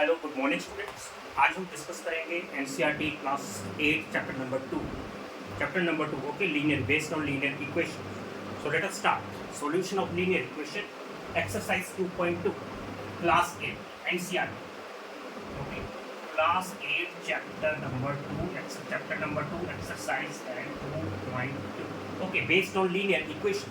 Hello good morning students. आज हम discuss करेंगे NCERT class 8 chapter number 2 okay, linear based on linear equation. So let us start solution of linear equation exercise 2.2 class 8 NCERT okay, class 8 chapter number 2 exercise and 2.2 okay, based on linear equation.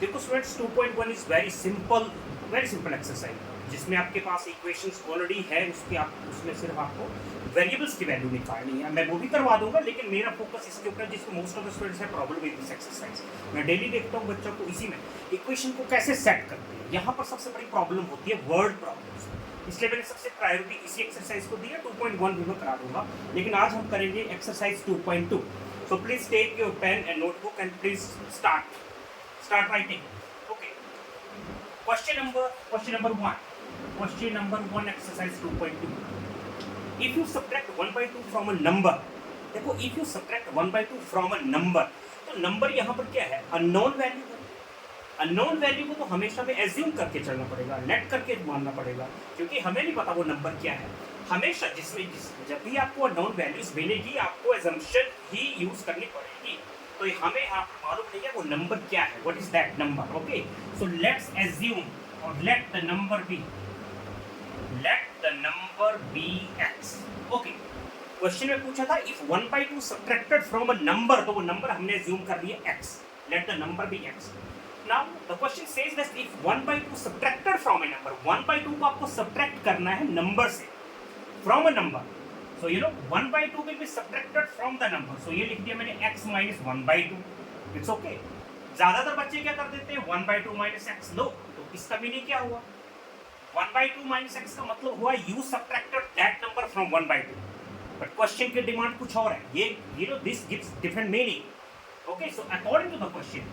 देखो students 2.1 is very simple exercise जिसमें आपके पास equations already है, उसमें सिर्फ आपको variables की value निकालनी है। मैं वो भी करवा दूंगा, लेकिन मेरा फोकस इसके ऊपर जिसको मोस्ट ऑफ द स्टूडेंट्स है प्रॉब्लम विद दिस एक्सरसाइज। मैं डेली देखता हूँ बच्चों को इसी में इक्वेशन को कैसे सेट करते हैं। यहाँ पर सबसे बड़ी प्रॉब्लम होती है वर्ड प्रॉब्लम्स, इसलिए मैंने सबसे प्रायोरिटी इसी एक्सरसाइज को दी है। 2.1 भी मैं करा दूंगा, लेकिन आज हम करेंगे exercise 2.2। So please take your pen and notebook and please start writing. Okay, question number 1 exercise 2.2। if you subtract 1/2 from a number, देखो if you subtract 1/2 from a number, तो नंबर यहाँ पर क्या है? अननोन वैल्यू है। Unknown value को तो हमेशा में एज्यूम करके चलना पड़ेगा, लेट करके मानना पड़ेगा, क्योंकि हमें नहीं पता वो नंबर क्या है। हमेशा जब भी आपको अननोन वैल्यूज मिलेगी आपको एजम्पशन ही यूज करनी पड़ेगी। तो हमें आपको मालूम नहीं है वो नंबर क्या है, what is that number. Okay, so let's assume और let the number be x। ओके, क्वेश्चन में पूछा था if 1/2 subtracted from a number, तो वो नंबर हमने अज्यूम कर लिया x, let the number be x। Now the question says that if 1/2 subtracted from a number, 1/2 को आपको सब्ट्रैक्ट करना है नंबर से, from a number. So you know 1/2 will be subtracted from the number. सो ये लिख दिया मैंने x minus 1/2। It's okay. ज्यादातर बच्चे क्या कर देते हैं 1/2 minus x लो, तो इसका मीनिंग क्या हुआ? 1/2 minus x का मतलब हुआ you subtracted that number from 1/2। but question की डिमांड कुछ और है, ये you know this gives different meaning। okay, so according to the question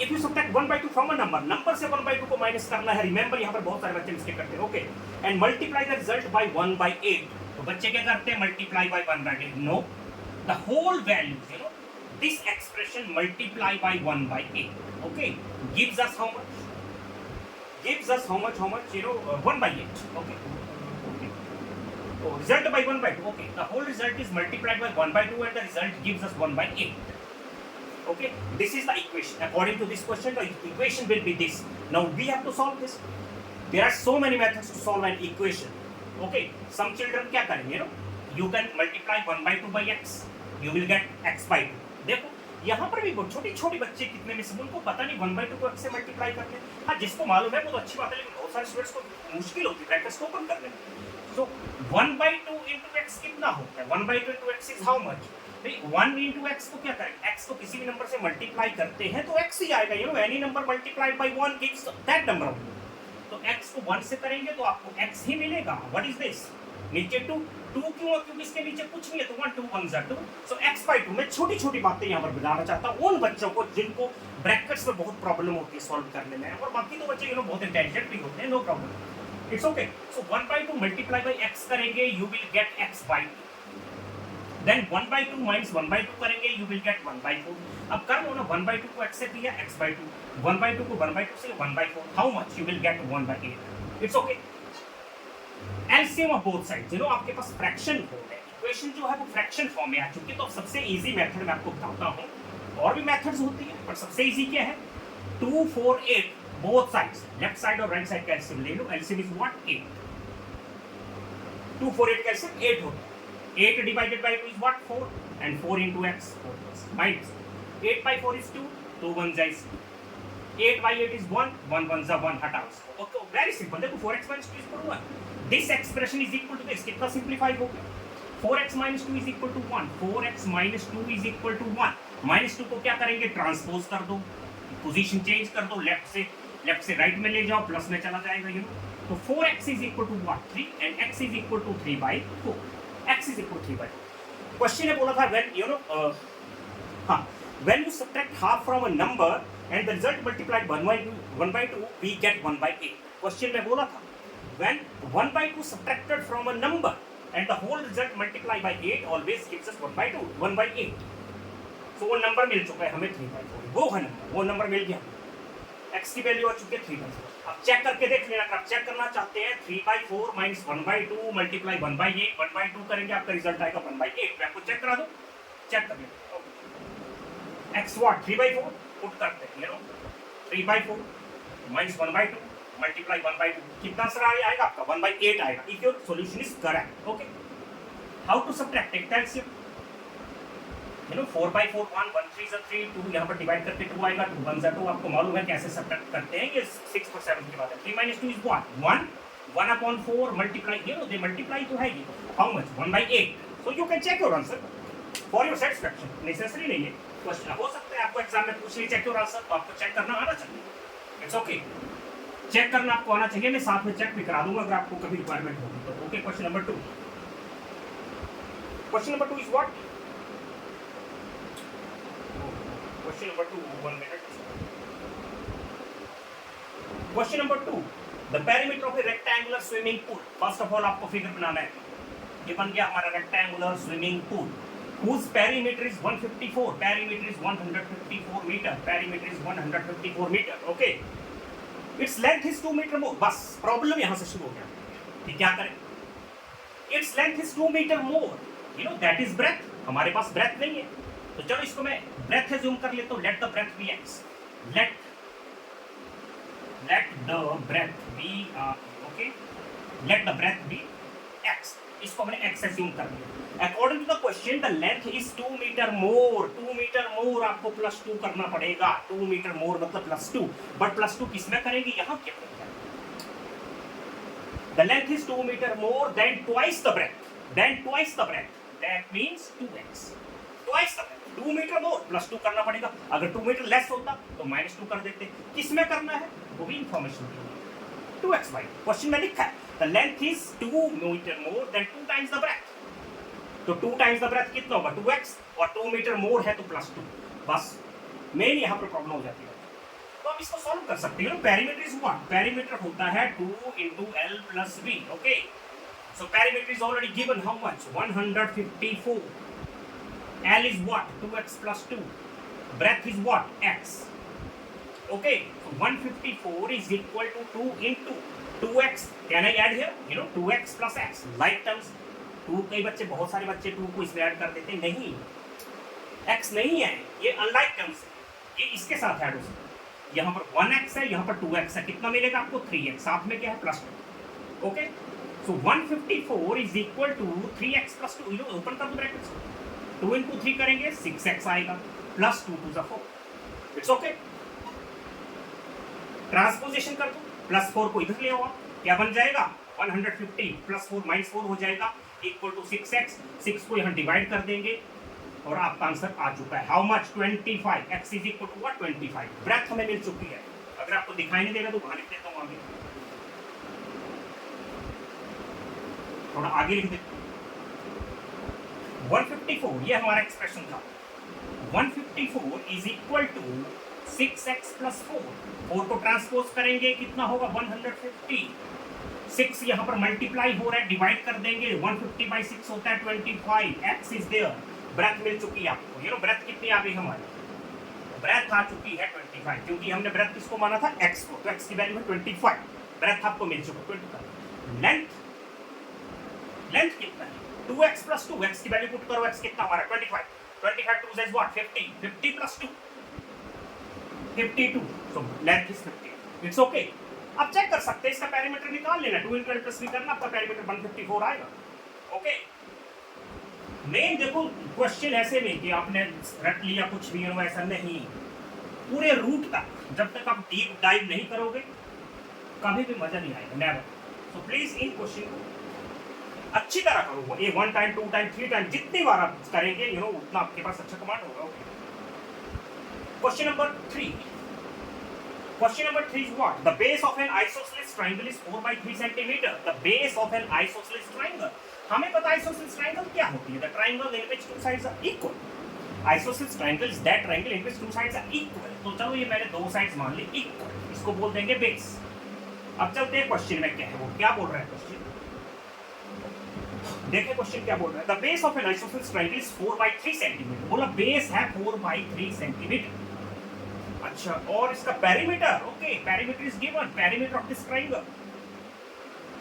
if you subtract 1/2 from a number से 1/2 को माइनस करना है। रिमेंबर यहाँ पर बहुत सारे बच्चे मिस्टेक करते हैं। Okay, and multiply the result by 1/8। तो बच्चे क्या करते हैं? Multiply by 1/8। No, the whole value you know this expression multiply by 1/8 okay gives us how much you know 1/8 okay so result by 1/2 okay the whole result is multiplied by 1/2 and the result gives us 1/8 okay this is the equation. According to this question the equation will be this. Now we have to solve this. There are so many methods to solve an equation. okay, some children क्या करेंगे, you know you can multiply 1/2 by x, you will get x/2। देखो यहाँ पर भी छोटी छोटी बच्चे कितने में से उनको पता नहीं 1/2 को x से मल्टीप्लाई करते हैं। हाँ, जिसको मालूम है वो तो अच्छी बात है, लेकिन बहुत सारे स्टूडेंट्स को मुश्किल होती है ब्रैकेट्स को ओपन करने में। सो 1/2 into x कितना होता है? 1/2 into x is how much? भाई 1 into x को क्या करें? x को किसी भी नंबर से मल्टीप्लाई करते हैं तो x ही आएगा। You know any number multiplied by 1 gives that number only. तो x को 1 से करेंगे तो आपको x ही मिलेगा। What is this? नीचे 2 क्यों? क्योंकि इसके नीचे कुछ नहीं है, तो 1 2 1 2। सो x/2 मैं छोटी छोटी बातें यहाँ पर बताना चाहता हूँ उन बच्चों को जिनको ब्रैकेट्स में बहुत प्रॉब्लम होती है सॉल्व करने में, और बाकी तो बच्चे बहुत इंटेलिजेंट भी होते हैं, no problem, it's okay. So 1/2 multiply by x करेंगे you will get x/2। Then 1/2 minus 1/2 करेंगे यू विल गेट 1/4। अब कर लो ना, 1/2 को x से किया x/2, 1/2 को 1/2 से 1/4, how much? You will gate 1/8। It's okay. LCM of both sides, you know आपके पास फ्रैक्शन फॉर्म है, इक्वेशन जो है वो फ्रैक्शन फॉर्म में आ चुकी है। तो सबसे इजी मेथड मैं आपको बताता हूँ, और भी मेथड्स होती है पर सबसे इजी क्या है? 2 4 8 बोथ साइड्स, लेफ्ट साइड और राइट साइड का एलसीएम ले लो। LCM is what? 8। 2 4 8 का एलसीएम 8 होता है। 8 divided by 2 is what? 4, and 4 into x 4 minus 8/4 is 2, 2 1 is 2, 8/8 is 1, 1 1 is 1, हटाओ इसको। Okay, very simple. देखो 4x - 2 is equal to 1। This expression is equal to this, कितना simplify हो गया? 4x - 2 is equal to 1, 4x - 2 is equal to 1। -2 को क्या करेंगे? Transpose कर दो, पोजीशन चेंज कर दो, लेफ्ट से राइट में ले जाओ, प्लस में चला जाएगा यू नो। तो 4x is equal to what? 3, and x is equal to 3/4। x is equal 3/4। Question ने बोला था when you know when you subtract half from a number and the result multiplied 1/2 we get 1/8। Question में बोला था when 1/2 subtracted from a number and the whole result multiplied by 8 always gives us 1/8। so वो number मिल चुका है हमें 3/4, वो है number, वो नंबर मिल गया। x की वैल्यू आ चुकी है 3/4। अब चेक करके देख लेना, आप चेक करना चाहते हैं 3/4 माइनस 1/2 मल्टीप्लाई 1/8, 1/2 करेंगे आपका रिजल्ट आएगा 1/8। मैं आपको चेक करा दूं, चेक कर लेते। x व्हाट 3/4 पुट करते हैं, 3/4 माइनस 1/2 मल्टीप्लाई 1/2, कितना आंसर आएगा आपका 1/8 आएगा if your solution is correct. Okay, how to subtract it, that's it. 4/4 1 1 3 3 2, यहाँ पर डिवाइड करके 2 आएगा, 2 1 2, आपको मालूम है कैसे सबट्रैक्ट करते हैं, ये 6 और 7 की बात है। 3 - 2 इज व्हाट 1 1/4 मल्टीप्लाई, दे मल्टीप्लाई तो है ये, how much 1/8। So you can check your answer for your satisfaction, necessary नहीं है क्वेश्चन, हो सकता है आपको एग्जाम में पूछ ली चेक योर आंसर, तो आपको चेक करना आना चाहिए। इट्स ओके, चेक करना आपको आना चाहिए, मैं साथ में चेक भी करा दूंगा अगर आपको कभी रिक्वायरमेंट होगी तो। Okay, question number 2, question number 2 is what, question number 2, 1 minute. Question number 2, the perimeter of A rectangular swimming pool. First of all आपको फिगर बनाना है, ये बन गया हमारा rectangular swimming pool whose perimeter is 154, perimeter is 154 meter, perimeter is 154 meter, okay, its length is 2 meter more। बस problem यहां से शुरू हो गया कि क्या करें, its length is 2 meter more, that is breadth, हमारे पास breadth नहीं है, तो चलो इसको मैं breadth assume कर लेता हूं, let the breadth be x, let the breadth be okay, let the breadth be x, इसको हमने x assume कर लिया। According to the question, the length is 2 meter more, 2 meter more आपको +2 करना पड़ेगा, 2 meter more मतलब +2, बट +2 किसमें करेंगे, यहाँ क्या करेंगे, the length is 2 meter more than twice the breadth, that means 2x, twice the breadth, 2 meter more +2 करना पड़ेगा, अगर 2 meter लेस होता तो -2 कर देते, किसमें करना है वो भी इंफॉर्मेशन दी है, 2x/, क्वेश्चन में लिखा है the length is 2 meter more than 2 times the breadth, तो 2 टाइम्स द ब्रेथ कितना होगा 2x, और 2 मीटर मोर है तो +2, बस मेन यहाँ पर प्रॉब्लम हो जाती है। तो हम इसको सॉल्व कर सकते हैं, पेरीमीटर इज व्हाट, पेरीमीटर होता है 2 × l + b, okay, so perimeter is already given, how much 154, l is what 2x + 2, breadth is what x, okay, so 154 is equal to 2 × 2x, can I add here 2x + x, like terms 2, कई बच्चे, बहुत सारे बच्चे 2 को इसमें add कर देते हैं, नहीं x नहीं है, ये अनलाइक टर्म्स है, ये इसके साथ ऐड हो सकता है, यहाँ पर 1x है, यहाँ पर 2x है, कितना मिलेगा आपको 3x, साथ में क्या है +2, okay, so 154 is equal to 3x + 2, open कर दो ब्रैकेट्स, 2 × 3 करेंगे 6x आएगा, +2 × 4, इट्स ओके, ट्रांसपोजिशन कर दो, +4 को इधर ले आओ, क्या बन जाएगा 150 + 4 -4 हो जाएगा, इक्वल टू 6x, 6 को यहाँ डिवाइड कर देंगे और आपका आंसर आ चुका है, how much 25, x is equal to what 25, breadth हमें मिल चुकी है, अगर आपको दिखाई नहीं दे रहा तो वहां लिख देता हूँ, आगे थोड़ा आगे लिख देता हूँ, 154 ये हमारा एक्सप्रेशन था, 154 इज इक्वल टू 6x + 4, 4 को ट्रांसपोज करेंगे कितना होगा 150, 6 यहाँ पर मल्टीप्लाई हो रहा है, डिवाइड कर देंगे, 150/6 होता है 25, x इज देयर, ब्रेथ मिल चुकी है आपको, ब्रेथ कितनी आ गई हमारी, ब्रेथ आ चुकी है 25, क्योंकि हमने ब्रेथ किसको माना था x को, तो x की वैल्यू है 25, ब्रेथ आपको मिल चुका 25, लेंथ कितना है 2x + 2, x की वैल्यू पुट करो, x कितना हमारा 25, 25 2 is what 50, 50 + 2 52, so length is 50, it's okay। आप चेक कर सकते हैं, इसका पेरीमीटर निकाल लेना, 2 × l + b करना, आपका पेरीमीटर 154 आएगा, ओके। मेन देखो क्वेश्चन ऐसे नहीं कि आपने रट लिया कुछ भी, ऐसा नहीं, पूरे रूट तक जब तक आप डीप डाइव नहीं करोगे कभी भी मजा नहीं आएगा, never. So please in question को अच्छी तरह करो, ये 1 टाइम 2 टाइम 3 टाइम जितनी बार आप करेंगे उतना आपके पास अच्छा कमांड होगा, okay. Question number 3, question number 3 is what, the base of an isosceles triangle is 4/3 centimeter, the base of an isosceles triangle, हमें पता है isosceles triangle क्या होती है, the triangle in which two sides are equal, isosceles triangle is that triangle in which two sides are equal, तो चलो ये मैंने दो साइड्स मान ली equal, इसको बोल देंगे बेस। अब चलते हैं क्वेश्चन में क्या है, वो क्या बोल रहा है क्वेश्चन, देखिए क्वेश्चन क्या बोल रहा है, the base of N isosceles triangle is 4/3 centimetre, बोला बेस है 4/3 सेंटीमीटर, अच्छा, और इसका perimeter, okay, perimeter is given, perimeter of this triangle,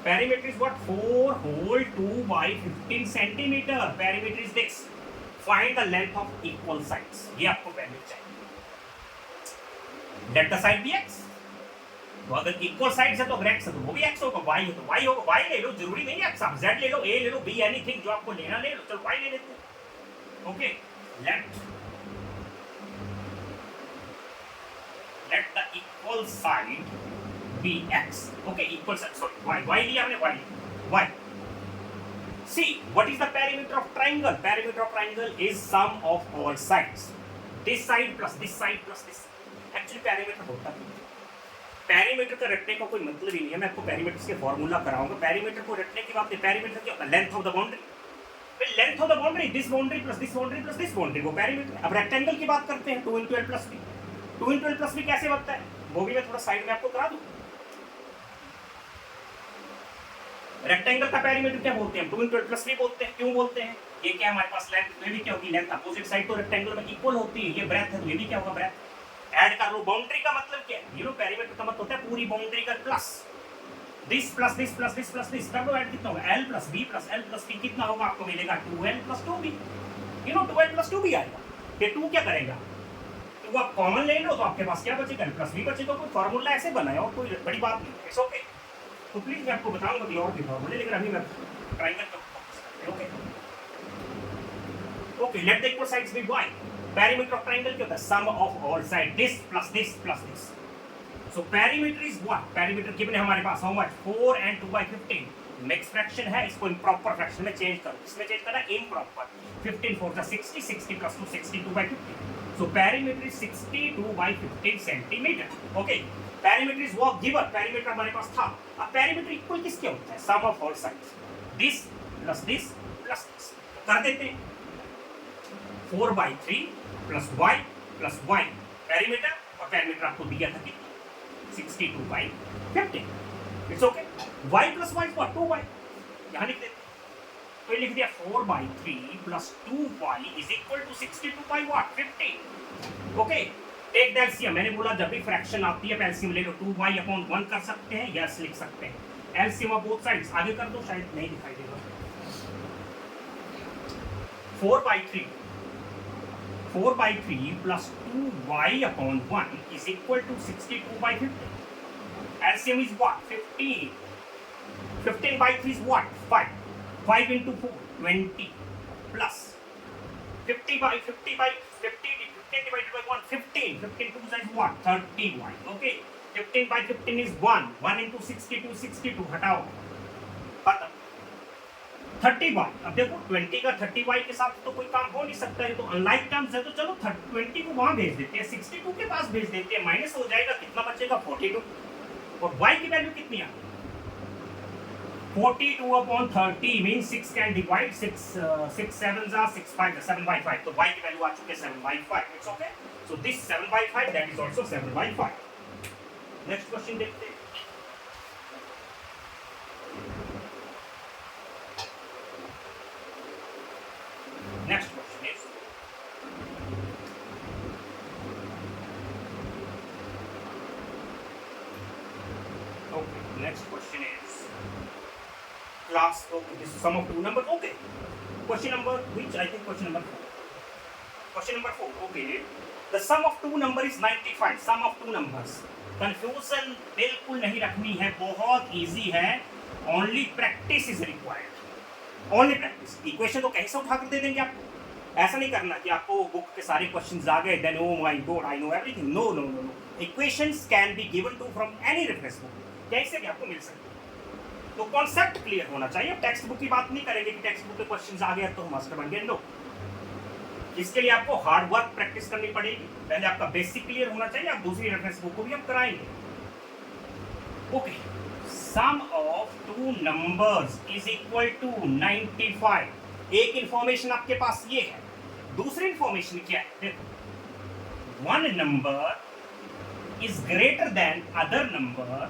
perimeter is what, 4 whole 2 by 15 centimeter, perimeter is this, find the length of equal sides, ये आपको value चाहिए, let the side be x, तो अगर equal sides है तो अगर x है तो वो भी x होगा, y है तो y होगा, y ले लो, जरूरी नहीं है x, आप z ले लो, a ले लो, b, एनीथिंग जो आपको लेना ले लो, चलो y ले लेते हैं, okay, let the equal side be x, okay, equal side, sorry, y लिया हमने, y, see what is the perimeter of triangle, perimeter of triangle is sum of all sides, this side plus this side plus this, actually perimeter होता है, perimeter का रटने का कोई मतलब ही नहीं है, मैं आपको पेरीमीटर के फॉर्मूला कराऊंगा, पेरीमीटर को रटने की बात है, पेरीमीटर क्या होता है, लेंथ ऑफ द बाउंड्री, फिर length of the boundary, this boundary plus this boundary plus this boundary, वो पेरीमीटर। अब रेक्टेंगल की बात करते हैं, 2 × l + b, 2 × l + b कैसे बनता है, वो भी मैं थोड़ा साइड में आपको करा दूं, रेक्टेंगल का पेरीमीटर क्या बोलते हैं, 2 × l + b बोलते हैं, क्यों बोलते हैं, ये क्या हमारे पास लेंथ, ये भी क्या होगी, लेंथ अपोजिट साइड तो रेक्टेंगल में इक्वल होती है, ये ब्रेथ है तो ये भी क्या होगा, ब्रेथ, ऐड कर लो, बाउंड्री का मतलब क्या है, यू नो पेरीमीटर का मतलब होता है पूरी बाउंड्री का plus this plus this plus this plus this, कर लो ऐड, कितना होगा, l + b + l + b, कितना होगा, आपको मिलेगा 2l + 2b, you know 2l + 2b आएगा, ये 2 क्या करेगा, 2 आप कॉमन ले लो तो आपके पास क्या बचेगा, l + b बचेगा, कोई फार्मूला ऐसे बनाया और कोई बड़ी बात नहीं, इट्स ओके, तो प्लीज मैं आपको बताऊंगा कि और भी फार्मूले, लेकिन अभी मैं ट्रायंगल का फोकस करते हैं, okay, okay, let the equal sides be y, perimeter of triangle क्या होता है, sum of all side, this plus this plus this, so perimeter is what, perimeter given है हमारे पास, how much, 4 and 2 by 15, mix fraction है, इसको improper fraction में change करो, इसमें चेंज करना improper, 15 4 60, 60 + 2 62 by 15, so perimeter is 62 by 15 centimeter, okay, perimeter is what given, perimeter हमारे पास था, अब perimeter इक्वल किसके होता है, sum of all sides, this plus this plus this, कर देते हैं, 4/3 plus y plus y, perimeter, और perimeter आपको दिया था कितना, 62/15, it's okay, y plus y is what, 2y, यहाँ लिख देते, तो ये लिख दिया 4/3 plus 2y is equal to 62/15, okay, take the LCM, मैंने बोला जब भी फ्रैक्शन आती है एलसीएम ले लो, 2y/1 कर सकते हैं, यस लिख सकते हैं, एलसीएम ऑफ बोथ साइड्स, आगे कर दो, शायद नहीं दिखाई देगा, 4/3 plus 2y/1 is equal to 62/15, LCM is what, 15, 15/3 is what, 5, 5 × 4, 20, plus 15 divided by 1, 15, 15 2 is what, 30y, okay, 15/15 is 1, 1 × 62, 62, हटाओ, खत्म, 30y, अब देखो 20 का 30y के साथ तो कोई काम हो नहीं सकता है, तो अनलाइक टर्म्स है, तो चलो 20 को वहां भेज देते हैं, 62 के पास भेज देते हैं, माइनस हो जाएगा, कितना बचेगा, 42, और y की वैल्यू कितनी आ, 42/30 means 6 can divide, 6 7s are 6 5 7/5, तो y की वैल्यू आ चुके 7/5, it's okay, so this 7/5 that is also 7/5, next question देखते हैं, next question is, okay, next question is class, okay, this is sum of two numbers, okay, question number which, I think question number 4, okay, the sum of two number is 95, sum of two numbers, confusion बिल्कुल नहीं रखनी है, बहुत easy है, only practice is required, only practice, equation तो कहीं से उठा कर दे देंगे आपको, ऐसा नहीं करना कि आपको बुक के सारे क्वेश्चंस आ गए, then oh my God I know everything, no no no no, equations can be given to from any reference book, कैसे भी आपको मिल सकते हैं, तो कॉन्सेप्ट क्लियर होना चाहिए, टेक्स्ट बुक की बात नहीं करेंगे कि टेक्स्ट बुक के क्वेश्चंस आ गए तो मास्टर बन गए, नो, इसके लिए आपको हार्ड वर्क प्रैक्टिस करनी पड़ेगी, पहले आपका बेसिक क्लियर होना चाहिए, आप दूसरी रेफरेंस बुक को भी हम कराएंगे, okay, sum of two numbers is equal to 95, एक इंफॉर्मेशन आपके पास ये है, दूसरी इंफॉर्मेशन क्या है, देखो, one number is greater then other number,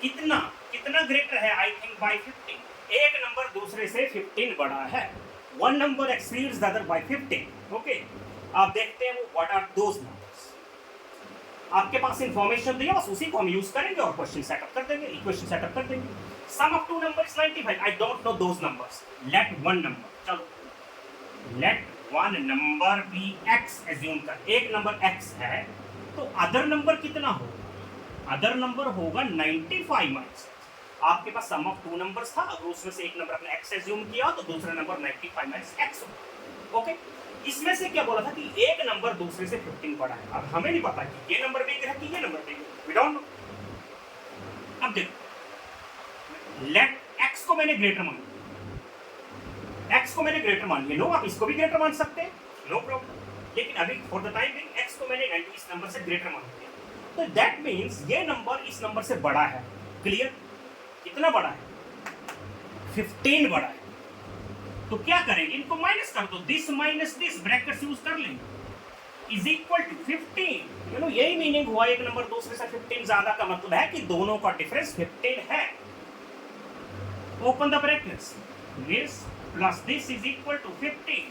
कितना कितना ग्रेटर है, आई थिंक बाय 15, एक नंबर दूसरे से 15 बड़ा है, one number exceeds the other by 15, okay, आप देखते हैं वो व्हाट आर दोस नंबर्स, आपके पास इंफॉर्मेशन दी है, बस उसी को हम यूज करेंगे और क्वेश्चन सेटअप कर देंगे, इक्वेशन सेटअप कर देंगे। Sum of two number is 95। I don't know those numbers. Let one number, चलो let one number be x assume कर, एक नंबर एक्स है, तो अदर नंबर कितना होगा? अदर नंबर होगा 95 माइनस। आपके पास सम ऑफ टू नंबर्स था, अगर उसमें से एक नंबर आपने एक्स एज्यूम किया तो दूसरा नंबर 95 माइनस एक्स होगा। ओके, इसमें से क्या बोला था कि एक नंबर दूसरे से 15 बड़ा है। अब हमें नहीं पता कि ये नंबर बिग है कि ये नंबर बिग है, वी डोंट नो। अब देखो, लेट एक्स को मैंने ग्रेटर मान लिया, एक्स को मैंने ग्रेटर मान लिया। नो, आप इसको भी ग्रेटर मान सकते हैं, नो प्रॉब्लम। लेकिन अभी for the time being x को मैंने इस नंबर से ग्रेटर मान लिया, तो दैट मीन्स ये नंबर इस नंबर से बड़ा है। क्लियर? कितना बड़ा है? 15 बड़ा है। तो क्या करेंगे, इनको माइनस कर दो, this minus this, brackets use कर लेंगे, is equal to 15। You know, यही मीनिंग हुआ एक नंबर दूसरे से 15 ज्यादा का मतलब है कि दोनों का डिफरेंस 15 है। Open the brackets, this plus this is equal to 15,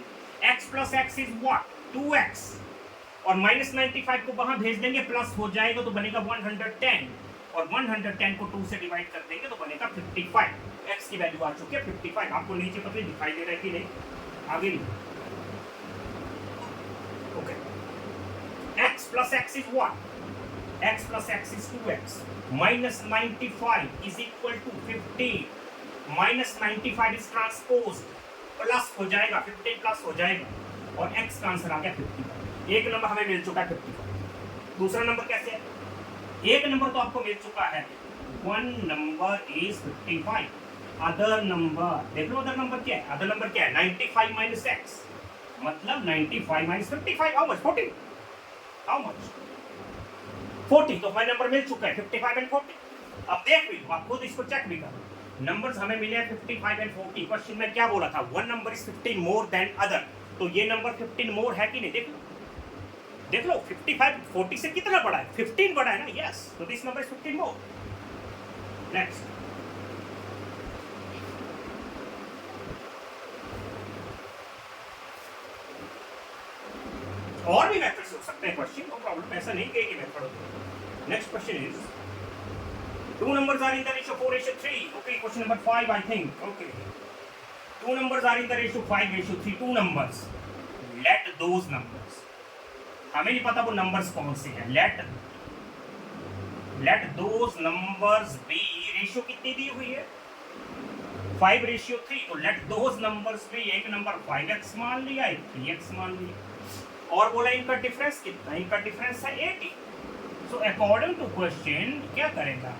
x plus x is what? 2x, और माइनस 95 को वहां भेज देंगे, प्लस हो जाएगा तो बनेगा 110, और 110 को 2 से डिवाइड कर देंगे तो बनेगा 55। x की वैल्यू आ चुकी है 55। आपको नीचे पता दिखाई दे रहा है कि नहीं? आगे नहीं। Okay, x plus x is what? x plus x is 2x, minus 95 is equal to 15, minus 95 is transpose, plus हो जाएगा 15 प्लस हो जाएगा, और x का आंसर आ गया 55। एक नंबर हमें मिल चुका है 55। दूसरा नंबर कैसे है? एक नंबर तो आपको मिल चुका है, one number is 55। Other number देख लो, अदर नंबर क्या है? अदर नंबर क्या है? 95 माइनस x, मतलब 95 minus 55, how much? 40। How much? 40। तो हमारा नंबर मिल चुका है 55 एंड 40। अब देख भी, आप खुद इसको चेक भी करो, नंबर्स हमें मिले हैं 55 एंड 40। क्वेश्चन में क्या बोला था? One number is 15 more than other, तो ये नंबर 15 मोर है कि नहीं? देख लो, देख लो, 55 40 से कितना बड़ा है? 15 बड़ा है ना? यस, तो this number is 15 more. Next, और भी मेथड्स हो सकते हैं क्वेश्चन, नो प्रॉब्लम, ऐसा नहीं कि एक ही मेथड होता है। Next question is, two numbers are in the ratio 4:3. Okay, question number 5 I think. Okay, two numbers are in the ratio 5:3. Two numbers, let those numbers, हमें नहीं पता वो नंबर्स कौन से हैं, let those numbers be, ratio कितनी दी हुई है? 5:3। तो let those numbers be, एक नंबर 5x मान लिया, एक 3x मान लिया, और बोला इनका डिफरेंस कितना? इनका डिफरेंस है 80। सो अकॉर्डिंग टू क्वेश्चन क्या करेगा?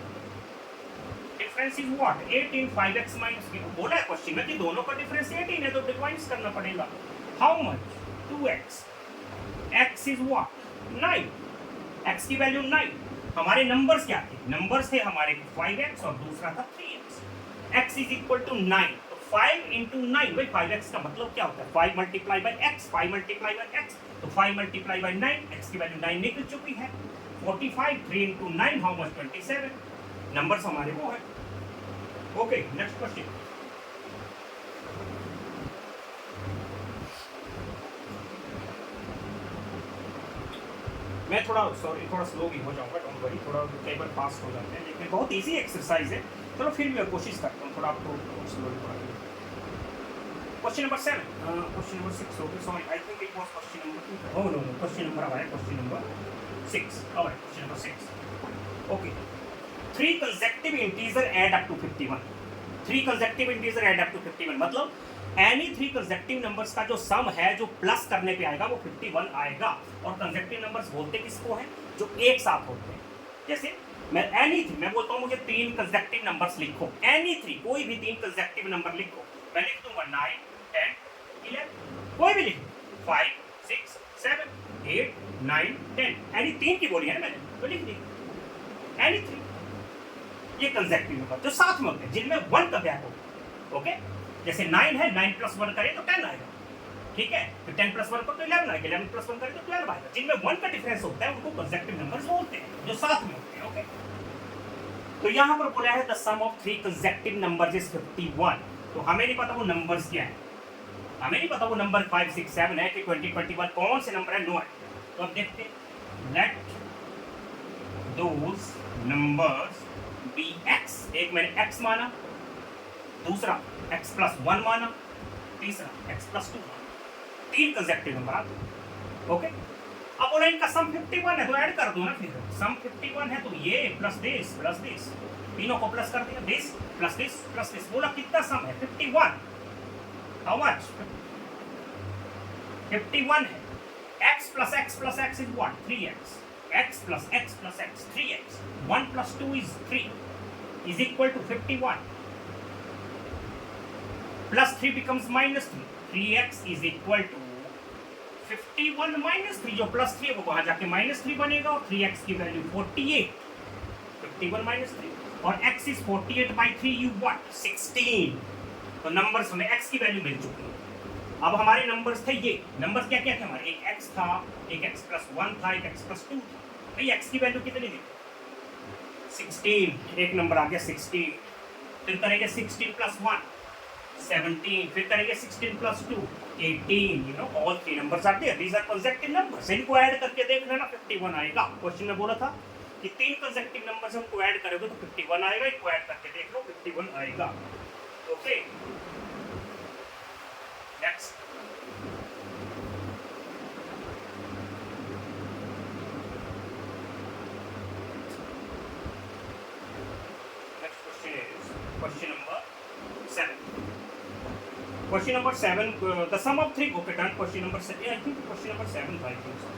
Difference is what? 18। 5x minus, बोला है क्वेश्चन में कि दोनों का डिफरेंस 18 है, तो डिवाइड करना पड़ेगा। How much? 2x, x is what? 9, x की वैल्यू 9। हमारे नंबर्स क्या थे? नंबर्स थे हमारे 5x और दूसरा था 3x। x is equal to 9, तो 5 into 9, भाई 5x का मतलब क्या होता है? 5 multiply by x, 5 multiply by x, तो 5 मल्टीप्लाई बाई 9, x की वैल्यू 9 निकल चुकी है। 45, 3 into 9, हाउ मच? 27। नंबर्स हमारे वो है। Okay, next question. मैं थोड़ा स्लो भी हो जाऊंगा, डोंट वरी, थोड़ा कई बार फास्ट हो जाते हैं, लेकिन बहुत इजी एक्सरसाइज है। चलो फिर भी मैं कोशिश करता हूँ थोड़ा आपको स्लो पढ़ा। Question number 7, question number 6, okay sorry, I think it was question number 2। Oh no, question number हमारा क्वेश्चन नंबर 6, और question number 6। Okay, 3 consecutive integer add up to 51। 3 consecutive integer add up to 51 मतलब any 3 consecutive numbers का जो सम है, जो plus करने पे आएगा, वो 51 आएगा। और कंसेक्टिव नंबर्स बोलते किसको हैं? जो एक साथ होते हैं। जैसे मैं एनी 3, मैं बोलता हूँ मुझे 3 कंसेक्टिव नंबर्स लिखो, एनी 3, कोई भी 3 कंसेक्टिव नंबर लिखो। मैं लिख दूंगा 9, 10, 11, कोई भी लिखो, 5, 6, 7, 8, 9, 10, एनी 3 की बोली है ना मैंने, तो लिख दी एनी 3। ये कंसेक्टिव नंबर जो साथ में होते हैं, जिनमें 1 का गैप होगा। ओके, जैसे 9 है, 9 प्लस 1 करें तो 10 आएगा, ठीक है? तो 10 प्लस 1 को तो 11 आएगा, 11 प्लस 1 करें तो 12 आएगा। जिनमें 1 का डिफरेंस होता है उनको कंसेक्टिव नंबर्स बोलते हैं, जो साथ में होते हैं। ओके, तो यहाँ पर बोला है the sum of 3 consecutive numbers is 51। तो हमें नहीं पता वो नंबर्स क्या है, हमें नहीं पता वो नंबर 5, 6, 7 है कि 20, 21 कौन से नंबर है, नो है। तो अब देखते हैं, let those numbers be x, एक मैंने x माना, दूसरा x प्लस 1 माना, तीसरा x प्लस 2 माना, 3 कंसेक्टिव नंबर आते। ओके, अब बोला इनका सम 51 है तो ऐड कर दो ना, फिर सम 51 है तो ये प्लस दिस तीनों को प्लस कर दिया, दिस प्लस दिस। बोला कितना सम है 51, हाउ मच 51 है। x plus x is what? 3x. x plus x plus x 3x. 1 plus 2 is 3 is equal to 51. Plus 3 becomes minus 3. 3x is equal to 51 minus 3, जो plus 3 है वो वहां जाके minus 3 बनेगा और 3x की वैल्यू 48, 51 minus 3 और x is 48 by 3 you what? 16। तो नंबर्स हमें x की वैल्यू मिल चुकी है। अब हमारे नंबर्स थे ये नंबर्स क्या क्या थे हमारे, एक x था, एक x प्लस 1 था, एक x प्लस 2 था। भाई x की वैल्यू कितनी थी 16, एक नंबर आ गया 16, फिर करेंगे 16 प्लस 1 17, फिर करेंगे 16 plus 2 18, you know all three numbers are there, these are consecutive numbers. इनको ऐड करके देख लेना 51 आएगा। क्वेश्चन में बोला था कि 3 कंसेक्टिव नंबर्स हमको ऐड करोगे तो 51 आएगा, इनको ऐड करके देख लो 51 आएगा। Okay next question number 7. Question number 7, the sum of 3, okay done. Question number 7, yeah, I think question number 7 I think so.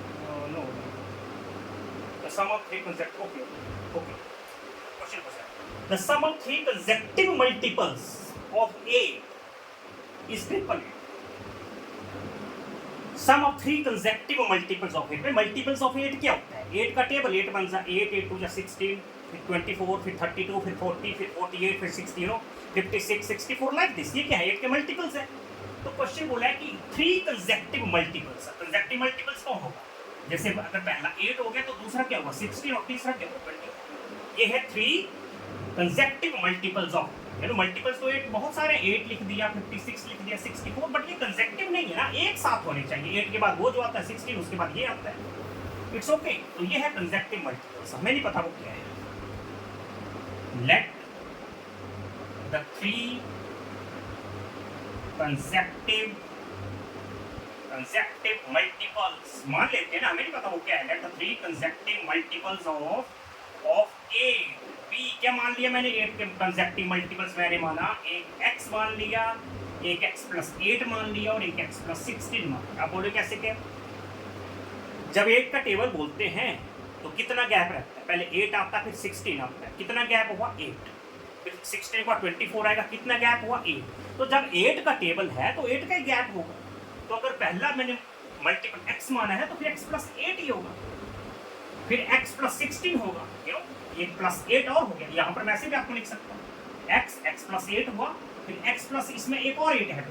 No, the sum of 3 consecutive, okay. Question number 7, the sum of 3 consecutive multiples of 8 is 888. Sum of 3 consecutive multiples of 8, multiples of 8 क्या होता है, 8 का table, 8 1 जा 8, 8 2 जा 16, फिर 24, फिर 32, फिर 40, फिर 48, फिर 60, 56, 64 लाइक दिस। ये क्या है, 8 के मल्टीपल्स है। तो क्वेश्चन बोला है कि 3 कंसेक्टिव मल्टीपल्स, कंसेक्टिव मल्टीपल्स कौन होगा, जैसे अगर पहला 8 हो गया तो दूसरा क्या होगा 16 और तीसरा क्या होगा 20। ये है 3 कंसेक्टिव मल्टीपल्स ऑफ, यानी मल्टीपल्स तो 8 बहुत सारे, 8 लिख दिया, 56 लिख दिया, 64, बट ये कंसेक्टिव नहीं है ना, एक साथ होने चाहिए। 8 के बाद वो जो आता है 16, उसके बाद ये आता है, इट्स ओके। तो ये है कंसेक्टिव मल्टीपल्स, हमें नहीं पता वो क्या है। Let the 3 consecutive multiples, मान लेते हैं ना, हमें नहीं पता वो क्या है। Let the 3 consecutive multiples of 8 b, क्या मान लिया मैंने, 8 के consecutive multiples मैंने माना, एक x मान लिया, एक x प्लस 8 मान लिया और एक x प्लस 16 मान लिया। आप बोले कैसे, क्या जब 8 का टेबल बोलते हैं तो कितना गैप रहता है, पहले 8 आता है फिर 16 आता है, कितना गैप हुआ 8, फिर 16 का 24 आएगा, कितना गैप हुआ 8। तो जब 8 का टेबल है तो 8 का ही गैप होगा। तो अगर पहला मैंने मल्टीपल x माना है तो फिर x प्लस 8 ही होगा, फिर x प्लस 16 होगा, क्यों ये प्लस 8 और हो गया। यहाँ पर मैसे भी आपको लिख सकता हूँ x प्लस 8 हुआ, फिर x प्लस इसमें एक और 8 है,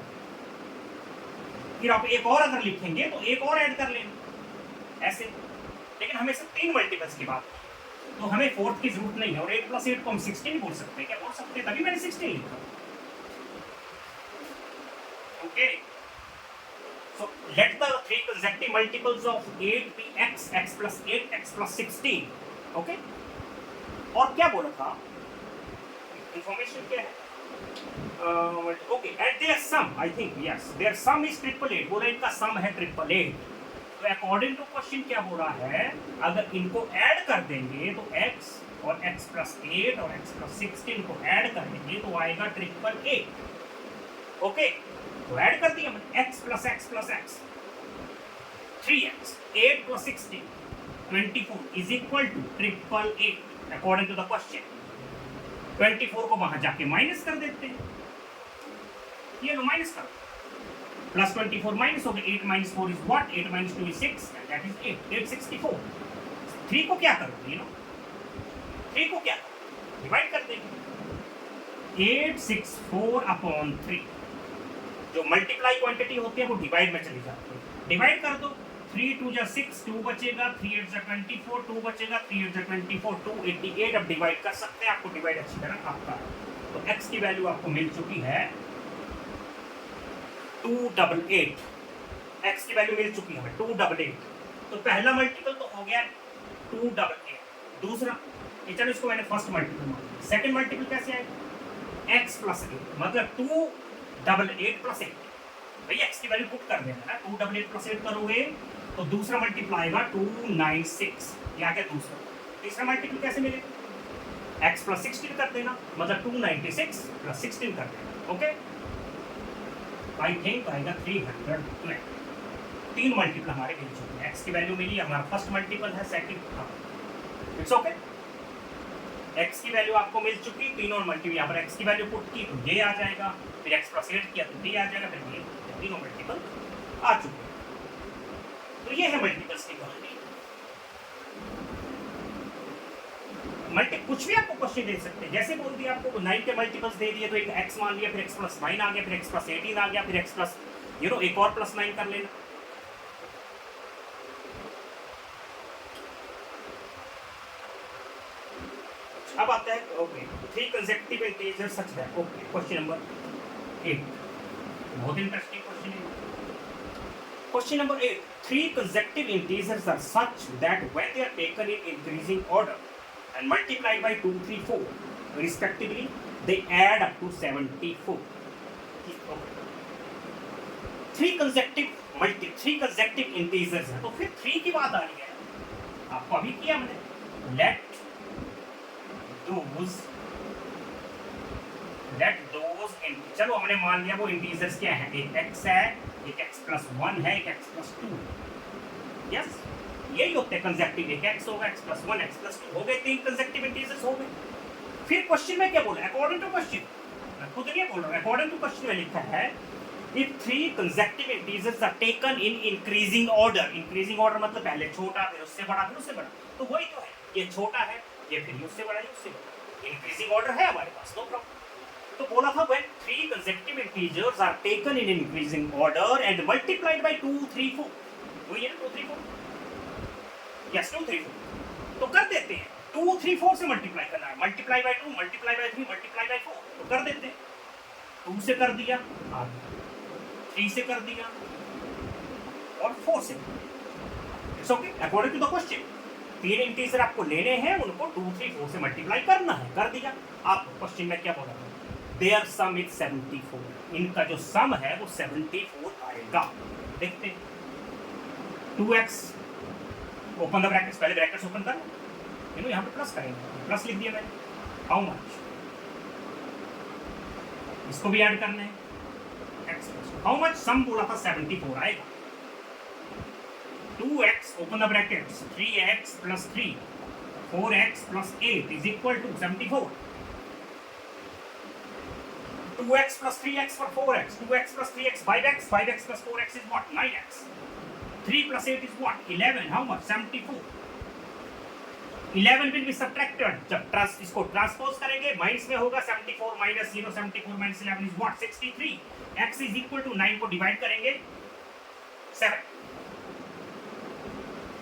फिर आप एक और अगर लिखेंगे तो एक और ऐड कर लेना ऐसे। लेकिन हमें सिर्फ 3 मल्टीपल्स की बात, तो हमें 4th की जरूरत नहीं है। और 8 प्लस 8 को हम 16 बोल सकते हैं, क्या बोल सकते हैं, तभी मैंने 16 लिखा। Okay, so let the 3 consecutive multiples of 8 be x, x plus 8, x plus 16। Okay, और क्या बोला था, इंफॉर्मेशन क्या है, okay, at their sum, I think yes their sum is 888, बोला इनका सम है 888। तो अकॉर्डिंग टू क्वेश्चन क्या हो रहा है, अगर इनको ऐड कर देंगे तो x और x प्लस 8 और x प्लस 16 को ऐड करेंगे तो आएगा 888। ओके, तो ऐड कर दिया मैंने, x plus x 3x, 8 plus 16 24 is equal to 888 according to the question. 24 को वहां जाके माइनस कर देते हैं, ये लो माइनस करो, प्लस 24 माइनस हो गया, 8 minus 4 is what, 8 minus 2 is 6, that is 864। 3 को क्या करोगे, यू नो 3 को क्या डिवाइड कर देंगे, 864 अपॉन 3। जो मल्टीप्लाई क्वांटिटी होती है वो डिवाइड में चली जाती है, डिवाइड कर दो, 3 2 जा 6, 2 बचेगा, 3 8 जा 24, 2 बचेगा, 3 8 जा 24, 288। अब डिवाइड कर सकते हैं, आपको डिवाइड अच्छी तरह आपका। तो x की वैल्यू आपको मिल चुकी है 288, x की वैल्यू मिल चुकी है हमें 288। तो पहला मल्टीपल तो हो गया 288, दूसरा ये चलो इसको मैंने फर्स्ट मल्टीपल मान लिया, सेकंड मल्टीपल कैसे आएगा x प्लस 8 मतलब 288 प्लस 8। भैया x की वैल्यू पुट कर देना ना, 288 प्लस 8 करोगे तो दूसरा मल्टीपल आएगा 296, ये आ गया दूसरा। तीसरा मल्टीपल कैसे मिलेगा, x प्लस 16 कर देना मतलब 296 प्लस 16 कर देना। ओके आई थिंक आएगा 312। तीन मल्टीपल हमारे मिल चुके हैं, x की वैल्यू मिली, हमारा फर्स्ट मल्टीपल है, सेकंड इट्स ओके। x की वैल्यू आपको मिल चुकी, तीनों मल्टीपल यहाँ पर x की वैल्यू पुट की तो ये आ जाएगा, फिर x प्लस 8 किया तो ये आ जाएगा, फिर ये तीनों मल्टीपल आ चुके हैं। तो ये है मल्टीपल्स की कहानी। कुछ भी आपको क्वेश्चन दे सकते हैं, जैसे बोल दिया आपको 9 के मल्टीपल्स दे दिए तो एक x मान लिया, फिर x प्लस 9 आ गया, फिर x प्लस 18 आ गया, फिर x प्लस एक और प्लस 9 कर लेना। अब आता है okay 3 consecutive integers such that okay question number 8, बहुत इंटरेस्टिंग क्वेश्चन है। Question number 8, 3 consecutive integers are such that when they are taken in increasing order and multiplied by 2, 3, 4 respectively they add up to 74। 3 consecutive integers है तो फिर 3 की बात आ रही है, आपको अभी किया हमने, let those चलो हमने मान लिया वो इंटीजर्स क्या है, एक x है, एक x प्लस 1 है, एक x प्लस 2। यस यही होते हैं कंसेक्टिव, एक x होगा, x प्लस 1, x प्लस 2 हो गए, 3 कंसेक्टिव इंटीजर्स हो गए। फिर क्वेश्चन में क्या बोला, अकॉर्डिंग टू क्वेश्चन, मैं खुद नहीं बोल रहा हूँ, अकॉर्डिंग टू क्वेश्चन में लिखा है if 3 consecutive integers are taken in increasing order, increasing order मतलब पहले छोटा फिर उससे बड़ा फिर उससे बड़ा, तो वही तो है, ये छोटा है, ये फिर उससे बड़ा, ये उससे बड़ा, इंक्रीजिंग ऑर्डर है हमारे पास, नो प्रॉब्लम। तो बोला था when 3 consecutive integers are taken in increasing order and multiplied by 2, 3, 4, वही है ना 2, 3, 4, यस 2, 3, 4, तो कर देते हैं 2, 3, 4 से मल्टीप्लाई करना है, multiply by 2, multiply by 3, multiply by 4, तो कर देते हैं, 2 से कर दिया, 3 से कर दिया और 4 से। It's okay according to the question, 3 integer आपको लेने हैं, उनको 2, 3, 4 से मल्टीप्लाई करना है, कर दिया। आप क्वेश्चन में क्या बोला था, देयर सम इज 74, इनका जो सम है वो 74 आएगा। देखते हैं 2x ओपन द ब्रैकेट्स, पहले ब्रैकेट्स ओपन कर, यहाँ पे प्लस करेंगे, प्लस लिख दिया मैंने, हाउ मच, इसको भी ऐड करना है, हाउ मच सम बोला था 74 आएगा। 2x open the brackets 3x plus 3 4x plus 8 is equal to 74। 2x plus 3x for 4x, 2x plus 3x 5x, 5x plus 4x is what, 9x, 3 plus 8 is what, 11, how much, 74। 11 will be subtracted, जब इसको transpose करेंगे minus में होगा, 74 minus 0, 74 minus 11 is what, 63। x is equal to 9 को divide करेंगे 7,